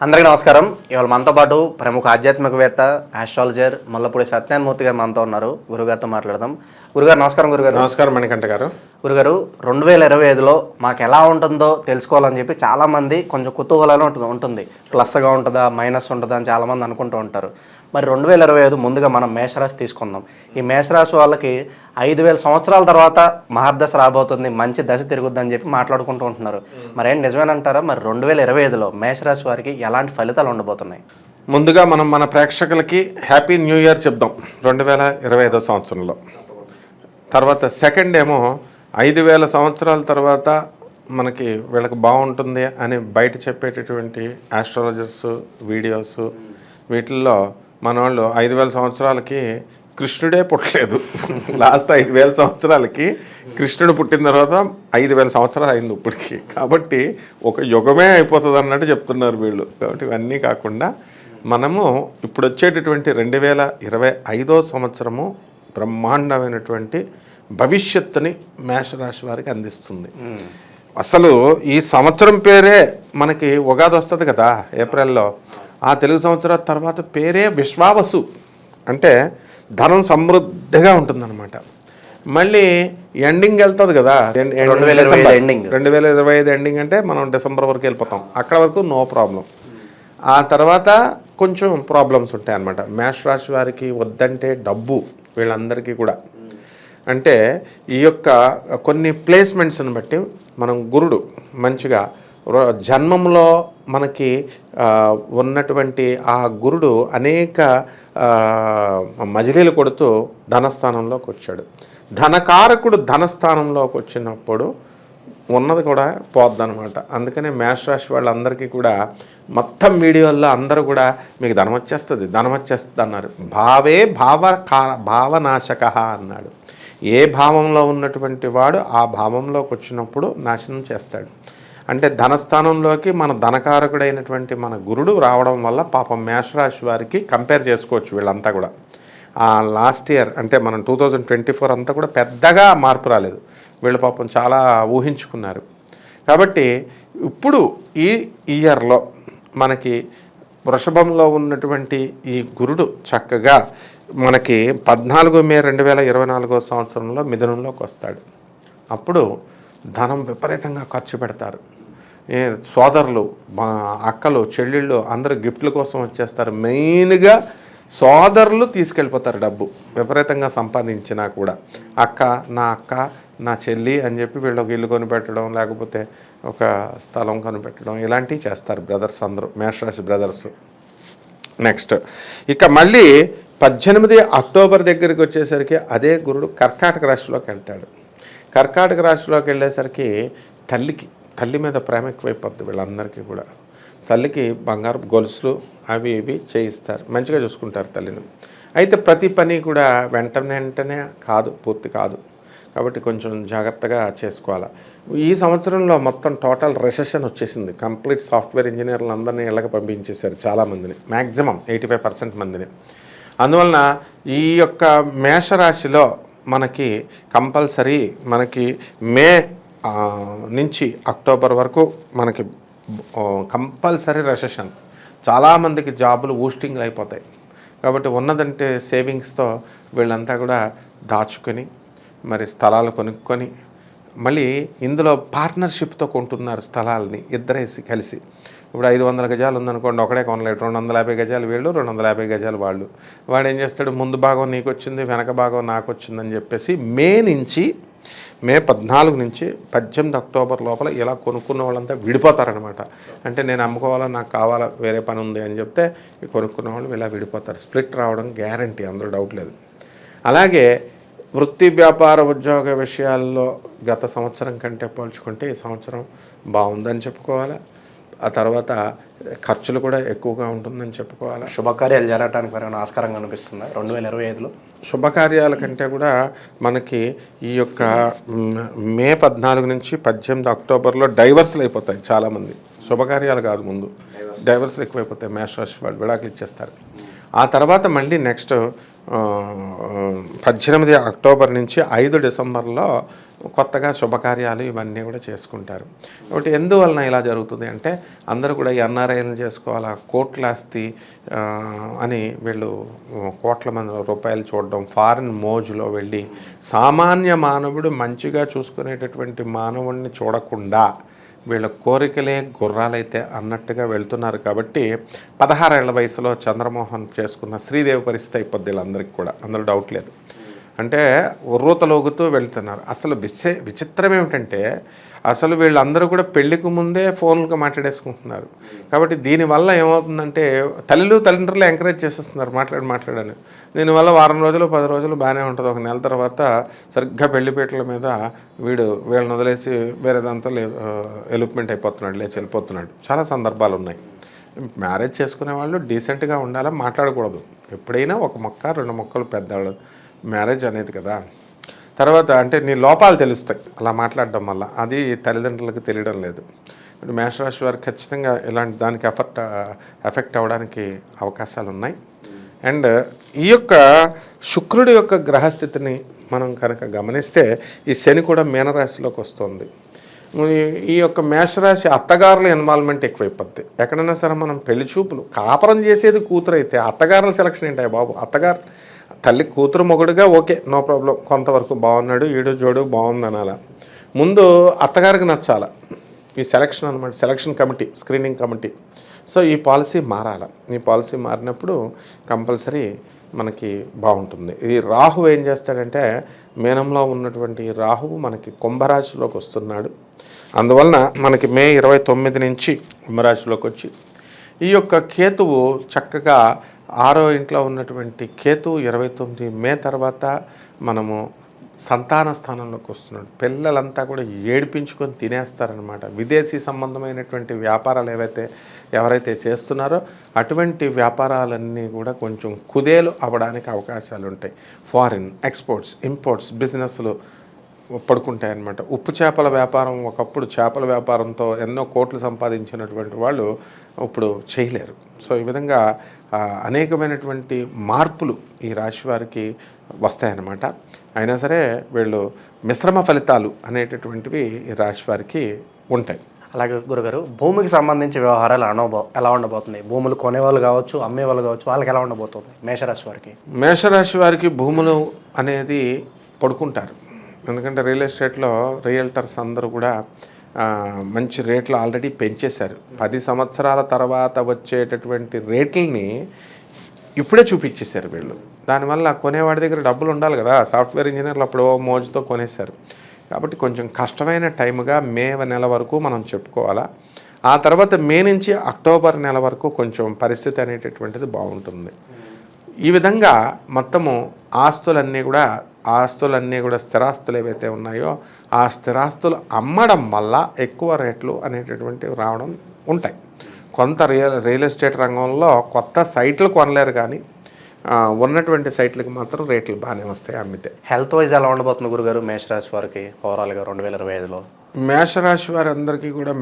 అందరికీ నమస్కారం. ఇవాళ మనతో పాటు ప్రముఖ ఆధ్యాత్మికవేత్త ఆస్ట్రాలజర్ ముల్లపూడి సత్యనారాయణమూర్తి గారు మనతో ఉన్నారు. గురుగారితో మాట్లాడదాం. గురుగారు నమస్కారం. గురుగారు నమస్కారం. మణికంఠ గారు. గురుగారు 2025లో మాకు ఎలా ఉంటుందో తెలుసుకోవాలని చెప్పి చాలామంది కొంచెం కుతూహలం ఉంటుంది. ప్లస్గా ఉంటుందా మైనస్ ఉంటుందా అని చాలామంది అనుకుంటూ ఉంటారు. మరి 2025 ముందుగా మనం మేషరాశి తీసుకుందాం. ఈ మేషరాశి వాళ్ళకి 5000 సంవత్సరాల తర్వాత మహర్దశ రాబోతుంది, మంచి దశ తిరుగుద్దని చెప్పి మాట్లాడుకుంటూ ఉంటున్నారు. మరి ఏం నిజమేనంటారా? మరి 2025లో మేషరాశి వారికి ఎలాంటి ఫలితాలు ఉండబోతున్నాయి? ముందుగా మనం మన ప్రేక్షకులకి హ్యాపీ న్యూ ఇయర్ చెప్దాం 2025 సంవత్సరంలో. తర్వాత సెకండ్ ఏమో 5000 సంవత్సరాల తర్వాత మనకి వీళ్ళకి బాగుంటుంది అని బయట చెప్పేటటువంటి ఆస్ట్రాలజర్స్ వీడియోస్ వీటిల్లో మన వాళ్ళు 5000 సంవత్సరాలకి కృష్ణుడే పుట్టలేదు. లాస్ట్ 5000 సంవత్సరాలకి కృష్ణుడు పుట్టిన తర్వాత 5000 సంవత్సరాలు అయింది ఇప్పటికి. కాబట్టి ఒక యుగమే అయిపోతుంది అన్నట్టు చెప్తున్నారు వీళ్ళు. కాబట్టి ఇవన్నీ కాకుండా మనము ఇప్పుడు వచ్చేటటువంటి 2025 సంవత్సరము బ్రహ్మాండమైనటువంటి భవిష్యత్తుని మేషరాశి వారికి అందిస్తుంది. అసలు ఈ సంవత్సరం పేరే మనకి ఉగాది వస్తుంది కదా ఏప్రిల్లో. ఆ తెలుగు సంవత్సరాల తర్వాత పేరే విశ్వావసు, అంటే ధనం సమృద్ధిగా ఉంటుందన్నమాట. మళ్ళీ ఎండింగ్ వెళ్తుంది కదా, 2025 ఎండింగ్ అంటే మనం డిసెంబర్ వరకు వెళ్ళిపోతాం. అక్కడ వరకు నో ప్రాబ్లం. ఆ తర్వాత కొంచెం ప్రాబ్లమ్స్ ఉంటాయి అన్నమాట. మేష రాశి వారికి వద్దంటే డబ్బు వీళ్ళందరికీ కూడా. అంటే ఈ యొక్క కొన్ని ప్లేస్మెంట్స్ని బట్టి మనం గురుడు మంచిగా జన్మంలో మనకి ఉన్నటువంటి ఆ గురుడు అనేక మజిలీలు కొడుతూ ధనస్థానంలోకి వచ్చాడు. ధనకారకుడు ధనస్థానంలోకి వచ్చినప్పుడు ఉన్నది కూడా పోద్దనమాట. అందుకనే మేషరాశి వాళ్ళందరికీ కూడా మొత్తం వీడియోల్లో అందరూ కూడా మీకు ధనం వచ్చేస్తుంది అన్నారు. భావనాశక అన్నాడు. ఏ భావంలో ఉన్నటువంటి వాడు ఆ భావంలోకి వచ్చినప్పుడు నాశనం చేస్తాడు. అంటే ధనస్థానంలోకి మన ధనకారకుడైనటువంటి మన గురుడు రావడం వల్ల పాపం మేషరాశి వారికి కంపేర్ చేసుకోవచ్చు వీళ్ళంతా కూడా. లాస్ట్ ఇయర్ అంటే మనం 2024 అంతా కూడా పెద్దగా మార్పు రాలేదు. వీళ్ళు పాపం చాలా ఊహించుకున్నారు. కాబట్టి ఇప్పుడు ఈ ఇయర్లో మనకి వృషభంలో ఉన్నటువంటి ఈ గురుడు చక్కగా మనకి 14 మే 2024 సంవత్సరంలో మిథునంలోకి వస్తాడు. అప్పుడు ధనం విపరీతంగా ఖర్చు పెడతారు. సోదరులు, మా అక్కలు, చెల్లెళ్ళు అందరూ గిఫ్ట్ల కోసం వచ్చేస్తారు. మెయిన్గా సోదరులు తీసుకెళ్ళిపోతారు డబ్బు విపరీతంగా సంపాదించినా కూడా. అక్క నా చెల్లి అని చెప్పి వీళ్ళకి ఇల్లు కొనిపెట్టడం, లేకపోతే ఒక స్థలం కొనిపెట్టడం, ఇలాంటివి చేస్తారు బ్రదర్స్ అందరూ, మేషరాశి బ్రదర్స్. నెక్స్ట్ ఇక మళ్ళీ 18 అక్టోబర్ దగ్గరికి వచ్చేసరికి అదే గురుడు కర్కాటక రాశిలోకి వెళ్తాడు. కర్కాటక రాశిలోకి వెళ్ళేసరికి తల్లి మీద ప్రేమ ఎక్కువైపోద్ది వీళ్ళందరికీ కూడా. తల్లికి బంగారు గొలుసులు అవి ఇవి చేయిస్తారు, మంచిగా చూసుకుంటారు తల్లిని. అయితే ప్రతి పని కూడా వెంటనే కాదు, పూర్తి కాదు. కాబట్టి కొంచెం జాగ్రత్తగా చేసుకోవాలి. ఈ సంవత్సరంలో మొత్తం టోటల్ రెసెషన్ వచ్చేసింది. కంప్లీట్ సాఫ్ట్వేర్ ఇంజనీర్లు అందరినీ ఇళ్ళకి పంపించేశారు చాలామందిని, మ్యాక్సిమం 85% మందిని. అందువలన ఈ యొక్క మేషరాశిలో మనకి కంపల్సరీ మనకి మే నుంచి అక్టోబర్ వరకు మనకి కంపల్సరీ రెసెషన్. చాలామందికి జాబులు ఊస్టింగ్లు అయిపోతాయి. కాబట్టి ఉన్నదంటే సేవింగ్స్తో వీళ్ళంతా కూడా దాచుకొని మరి స్థలాలు కొనుక్కొని మళ్ళీ ఇందులో పార్ట్నర్షిప్తో కొంటున్నారు స్థలాలని ఇద్దరేసి కలిసి. ఇప్పుడు 500 గజాలు ఉందనుకోండి, ఒకడే కొనలేడు. 250 గజాలు వీళ్ళు, 250 గజాలు వాళ్ళు. వాడు ఏం చేస్తాడు, ముందు భాగం నీకు వచ్చింది, వెనక భాగం నాకు వచ్చిందని చెప్పేసి మే 14 నుంచి 18 అక్టోబర్ లోపల ఇలా కొనుక్కున్న వాళ్ళంతా విడిపోతారనమాట. అంటే నేను అమ్ముకోవాలా, నాకు కావాలా, వేరే పని ఉంది అని చెప్తే కొనుక్కున్న వాళ్ళు ఇలా విడిపోతారు. స్ప్లిట్ రావడం గ్యారంటీ, అందులో డౌట్ లేదు. అలాగే వృత్తి వ్యాపార ఉద్యోగ విషయాల్లో గత సంవత్సరం కంటే పోల్చుకుంటే ఈ సంవత్సరం బాగుందని చెప్పుకోవాలి. ఆ తర్వాత ఖర్చులు కూడా ఎక్కువగా ఉంటుందని చెప్పుకోవాలి. శుభకార్యాలు జరగడానికి మరి ఆస్కారంగా అనిపిస్తుంది 2025లో. శుభకార్యాల కంటే కూడా మనకి ఈ యొక్క మే 14 నుంచి 18 అక్టోబర్లో డైవర్స్లు అయిపోతాయి చాలామంది. శుభకార్యాలు కాదు, ముందు డైవర్స్లు ఎక్కువైపోతాయి. మేషరాశి వాళ్ళు విడాకులు ఇచ్చేస్తారు. ఆ తర్వాత మళ్ళీ నెక్స్ట్ 18 అక్టోబర్ నుంచి 5 డిసెంబర్లో కొత్తగా శుభకార్యాలు ఇవన్నీ కూడా చేసుకుంటారు. కాబట్టి ఎందువలన ఇలా జరుగుతుంది అంటే అందరూ కూడా ఎన్ఆర్ఐలను చేసుకోవాలా, కోట్లాస్తి అని వీళ్ళు కోట్ల మంది రూపాయలు చూడడం, ఫారిన్ మోజులో వెళ్ళి సామాన్య మానవుడు మంచిగా చూసుకునేటటువంటి మానవుడిని చూడకుండా వీళ్ళ కోరికలే గుర్రాలైతే అన్నట్టుగా వెళ్తున్నారు. కాబట్టి 16 ఏళ్ల వయసులో చంద్రమోహన్ చేసుకున్న శ్రీదేవి పరిస్థితి అయిపోద్ది వీళ్ళందరికీ కూడా, అందులో డౌట్ లేదు. అంటే ఉర్రూతలోగుతూ వెళ్తున్నారు. అసలు విచిత్రం ఏమిటంటే అసలు వీళ్ళందరూ కూడా పెళ్లికి ముందే ఫోన్లుగా మాట్లాడేసుకుంటున్నారు. కాబట్టి దీనివల్ల ఏమవుతుందంటే తల్లిదండ్రులు ఎంకరేజ్ చేసేస్తున్నారు మాట్లాడని. దీనివల్ల వారం రోజులు 10 రోజులు బాగానే ఉంటుంది. ఒక నెల తర్వాత సరిగ్గా పెళ్లిపీటల మీద వీళ్ళని వదిలేసి వేరే దాంతో ఎలిప్మెంట్ అయిపోతున్నాడు, లేచి వెళ్ళిపోతున్నాడు. చాలా సందర్భాలు ఉన్నాయి. మ్యారేజ్ చేసుకునే వాళ్ళు డీసెంట్గా ఉండాలా, మాట్లాడకూడదు. ఎప్పుడైనా ఒక మొక్క 2 మొక్కలు పెద్దవాళ్ళు మ్యారేజ్ అనేది కదా. తర్వాత అంటే నీ లోపాలు తెలుస్తాయి అలా మాట్లాడడం వల్ల, అది తల్లిదండ్రులకు తెలియడం లేదు. ఇప్పుడు మేషరాశి వారికి ఖచ్చితంగా ఇలాంటి దానికి ఎఫెక్ట్ అవ్వడానికి అవకాశాలు ఉన్నాయి. అండ్ ఈ యొక్క శుక్రుడి యొక్క గ్రహస్థితిని మనం కనుక గమనిస్తే ఈ శని కూడా మీనరాశిలోకి వస్తుంది. ఈ యొక్క మేషరాశి అత్తగారుల ఇన్వాల్వ్మెంట్ ఎక్కువైపోద్ది. ఎక్కడైనా సరే మనం పెళ్లి చూపులు కాపురం చేసేది కూతురు అయితే అత్తగారుల సెలక్షన్ ఏంటాయి బాబు. అత్తగారు తల్లి కూతురు మొగుడుగా ఓకే, నో ప్రాబ్లం, కొంతవరకు బాగున్నాడు, ఈడు జోడు బాగుంది అనాల. ముందు అత్తగారికి నచ్చాల ఈ సెలక్షన్ అనమాట, selection committee, screening committee. So ఈ పాలసీ మారాల. ఈ పాలసీ మారినప్పుడు కంపల్సరీ మనకి బాగుంటుంది. ఈ రాహు ఏం చేస్తాడంటే మీనంలో ఉన్నటువంటి రాహువు మనకి కుంభరాశిలోకి వస్తున్నాడు. అందువలన మనకి మే 29 నుంచి కుంభరాశిలోకి వచ్చి ఈ యొక్క కేతువు చక్కగా 6వ ఇంట్లో ఉన్నటువంటి కేతు 29 మే తర్వాత మనము సంతాన స్థానంలోకి వస్తున్నాడు. పిల్లలంతా కూడా ఏడిపించుకొని తినేస్తారనమాట. విదేశీ సంబంధమైనటువంటి వ్యాపారాలు ఎవరైతే చేస్తున్నారో అటువంటి వ్యాపారాలన్నీ కూడా కొంచెం కుదేలు అవ్వడానికి అవకాశాలు ఉంటాయి. ఫారిన్ ఎక్స్పోర్ట్స్, ఇంపోర్ట్స్ బిజినెస్లు పడుకుంటాయి అన్నమాట. ఉప్పు చేపల వ్యాపారం, ఒకప్పుడు చేపల వ్యాపారంతో ఎన్నో కోట్లు సంపాదించినటువంటి వాళ్ళు ఇప్పుడు చేయలేరు. సో ఈ విధంగా అనేకమైనటువంటి మార్పులు ఈ రాశి వారికి వస్తాయన్నమాట. అయినా సరే వీళ్ళు మిశ్రమ ఫలితాలు అనేటటువంటివి ఈ రాశి వారికి ఉంటాయి. అలాగే గురుగారు, భూమికి సంబంధించి వ్యవహారాలు ఎలా ఉండబోతున్నాయి? భూములు కొనేవాళ్ళు కావచ్చు, అమ్మేవాళ్ళు కావచ్చు, వాళ్ళకి ఎలా ఉండబోతుంది మేషరాశి వారికి? మేషరాశి వారికి భూములు అనేది పడుకుంటారు. ఎందుకంటే రియల్ ఎస్టేట్లో రియల్టర్స్ అందరూ కూడా మంచి రేట్లు ఆల్రెడీ పెంచేశారు. 10 సంవత్సరాల తర్వాత వచ్చేటటువంటి రేట్లని ఇప్పుడే చూపించేశారు వీళ్ళు. దానివల్ల కొనేవాడి దగ్గర డబ్బులు ఉండాలి కదా. సాఫ్ట్వేర్ ఇంజనీర్లు అప్పుడు మోజుతో కొనేశారు. కాబట్టి కొంచెం కష్టమైన టైముగా మే నెల వరకు మనం చెప్పుకోవాలా. ఆ తర్వాత మే నుంచి అక్టోబర్ నెల వరకు కొంచెం పరిస్థితి అనేటటువంటిది బాగుంటుంది. ఈ విధంగా మొత్తము ఆస్తులన్నీ కూడా స్థిరాస్తులు ఏవైతే ఉన్నాయో ఆ స్థిరాస్తులు అమ్మడం వల్ల ఎక్కువ రేట్లు అనేటటువంటివి రావడం ఉంటాయి. కొంత రియల్ ఎస్టేట్ రంగంలో కొత్త సైట్లు కొనలేరు, కానీ ఉన్నటువంటి సైట్లకు మాత్రం రేట్లు బాగానే వస్తాయి అమ్మితే. హెల్త్ వైజ్ ఎలా ఉండబోతుంది గురుగారు మేషరాశి వారికి ఓవరాల్గా 2025లో? మేషరాశి వారందరికీ కూడా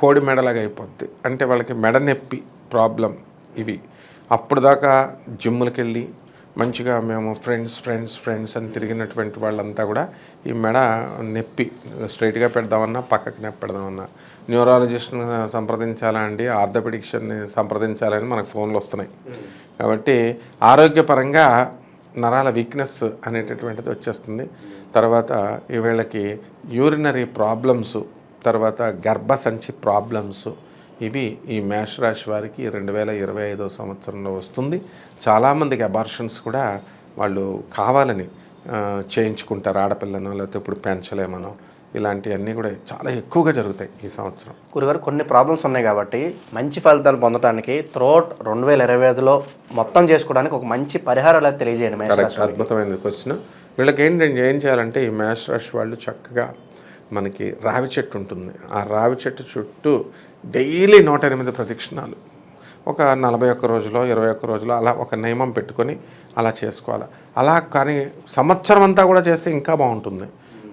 కోడి మెడలాగా అయిపోద్ది. అంటే వాళ్ళకి మెడ నొప్పి ప్రాబ్లం ఇవి. అప్పుడు దాకా జిమ్ములకి వెళ్ళి మంచిగా మేము ఫ్రెండ్స్ అని తిరిగినటువంటి వాళ్ళంతా కూడా ఈ మెడ నొప్పి స్ట్రైట్గా పెడదామన్నా పక్కకి నొప్పి పెడదామన్నా న్యూరాలజిస్ట్ని సంప్రదించాలా అండి, ఆర్థోపెడిక్స్ని సంప్రదించాలని మనకు ఫోన్లు వస్తున్నాయి. కాబట్టి ఆరోగ్యపరంగా నరాల వీక్నెస్ అనేటటువంటిది వచ్చేస్తుంది. తర్వాత ఈ వీళ్ళకి యూరినరీ ప్రాబ్లమ్స్, తర్వాత గర్భసంచి ప్రాబ్లమ్స్, ఇవి ఈ మేషరాశి వారికి 2025 సంవత్సరంలో వస్తుంది. చాలామందికి అబార్షన్స్ కూడా వాళ్ళు కావాలని చేయించుకుంటారు. ఆడపిల్లనో లేకపోతే ఇప్పుడు పెంచలేమనో ఇలాంటివన్నీ కూడా చాలా ఎక్కువగా జరుగుతాయి ఈ సంవత్సరం. గురుగారు, కొన్ని ప్రాబ్లమ్స్ ఉన్నాయి కాబట్టి మంచి ఫలితాలు పొందడానికి త్రోట్ 2025లో మొత్తం చేసుకోవడానికి ఒక మంచి పరిహారాలు తెలియజేయండి మేషరాశి. అద్భుతమైన క్వశ్చన్. వీళ్ళకి ఏంటంటే ఏం చేయాలంటే ఈ మేషరాశి వాళ్ళు చక్కగా మనకి రావి చెట్టు ఉంటుంది. ఆ రావి చెట్టు చుట్టూ డైలీ 108 ప్రదక్షిణాలు ఒక 41 రోజులో 21 రోజులో అలా ఒక నియమం పెట్టుకొని అలా చేసుకోవాలి. అలా కానీ సంవత్సరం అంతా కూడా చేస్తే ఇంకా బాగుంటుంది.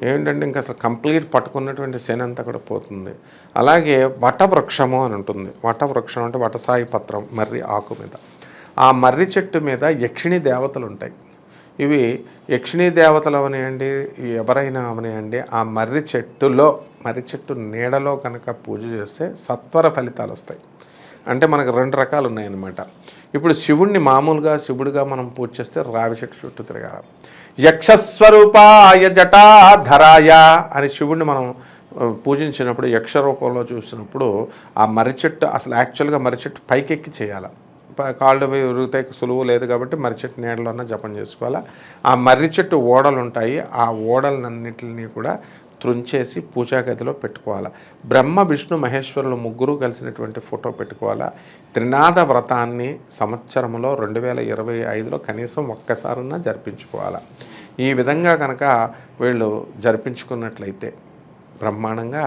ఏంటంటే ఇంకా అసలు కంప్లీట్ పట్టుకున్నటువంటి శని అంతా కూడా పోతుంది. అలాగే వటవృక్షము అని ఉంటుంది. వటవృక్షం అంటే వటసాయి పత్రం, మర్రి ఆకు మీద, ఆ మర్రి చెట్టు మీద యక్షిణి దేవతలు ఉంటాయి. ఇవి యక్షిణీ దేవతలు అవనియండి, ఎవరైనా అవనియండి, ఆ మర్రి చెట్టు నీడలో కనుక పూజ చేస్తే సత్వర ఫలితాలు వస్తాయి. అంటే మనకు 2 రకాలు ఉన్నాయన్నమాట. ఇప్పుడు శివుడిగా మనం పూజ చేస్తే రావి చెట్టు చుట్టూ తిరగాల. యక్షస్వరూపాయ జటాధరాయ అని శివుడిని మనం పూజించినప్పుడు, యక్ష రూపంలో చూసినప్పుడు ఆ మర్రి చెట్టు అసలు యాక్చువల్గా మర్రి చెట్టు పైకెక్కి చేయాలి. కాళ్ళు విరిగితే సులువు లేదు కాబట్టి మర్రి చెట్టు నీడలోనే జపం చేసుకోవాలి. ఆ మర్రి చెట్టు ఓడలు ఉంటాయి, ఆ ఓడలన్నింటినీ కూడా త్రుంచేసి పూజా గదిలో పెట్టుకోవాలి. బ్రహ్మ విష్ణు మహేశ్వరులు ముగ్గురు కలిసినటువంటి ఫోటో పెట్టుకోవాలా. త్రినాద వ్రతాన్ని సంవత్సరంలో 2025లో కనీసం ఒక్కసారన్నా జరిపించుకోవాలి. ఈ విధంగా కనుక వీళ్ళు జరిపించుకున్నట్లయితే బ్రహ్మాండంగా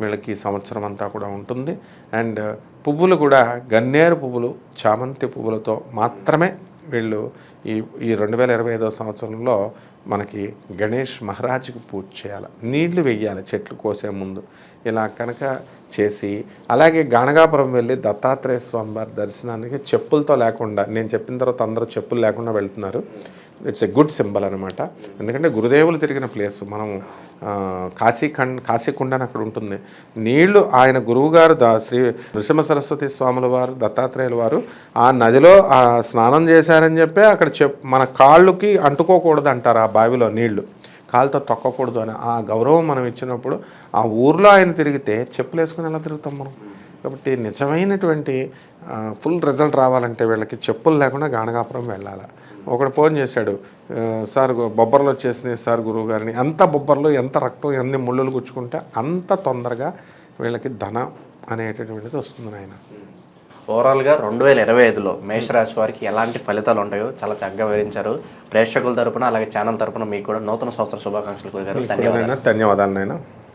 వీళ్ళకి సంవత్సరం అంతా కూడా ఉంటుంది. అండ్ పువ్వులు కూడా గన్నేరు పువ్వులు, చామంతి పువ్వులతో మాత్రమే వీళ్ళు ఈ 2025వ సంవత్సరంలో మనకి గణేష్ మహారాజ్కి పూజ చేయాలి. నీళ్లు వెయ్యాలి చెట్లు కోసే ముందు. ఇలా కనుక చేసి అలాగే గాణగాపురం వెళ్ళి దత్తాత్రేయ స్వామి వారి దర్శనానికి చెప్పులతో లేకుండా, నేను చెప్పిన తర్వాత అందరూ చెప్పులు లేకుండా వెళ్తున్నారు. గుడ్ సింబల్ అనమాట. ఎందుకంటే గురుదేవులు తిరిగిన ప్లేస్. మనం కాశీకుండ అని అక్కడ ఉంటుంది. నీళ్లు ఆయన గురువుగారు శ్రీ నృసింహ సరస్వతి స్వాముల వారు, దత్తాత్రేయుల వారు ఆ నదిలో స్నానం చేశారని చెప్పి అక్కడ మన కాళ్ళకి అంటుకోకూడదు అంటారు. ఆ బావిలో నీళ్లు కాళ్ళతో తొక్కకూడదు అని ఆ గౌరవం మనం ఇచ్చినప్పుడు ఆ ఊర్లో ఆయన తిరిగితే చెప్పులు వేసుకుని ఎలా తిరుగుతాం మనం? కాబట్టి నిజమైనటువంటి ఫుల్ రిజల్ట్ రావాలంటే వీళ్ళకి చెప్పులు లేకుండా గాణగాపురం వెళ్ళాలి. ఒకడు ఫోన్ చేశాడు, సార్ బొబ్బర్లు వచ్చేసినాయి సార్ గురువు గారిని. ఎంత బొబ్బర్లు, ఎంత రక్తం, ఎన్ని ముళ్ళులు గుచ్చుకుంటే అంత తొందరగా వీళ్ళకి ధనం అనేటటువంటిది వస్తుంది ఆయన. ఓవరాల్గా 2025లో మేషరాశి వారికి ఎలాంటి ఫలితాలు ఉంటాయో చాలా చక్కగా వివరించారు. ప్రేక్షకుల తరపున అలాగే ఛానల్ తరపున మీకు కూడా నూతన సంవత్సర శుభాకాంక్షలు కోరారు. ధన్యవాదాలు నాయన.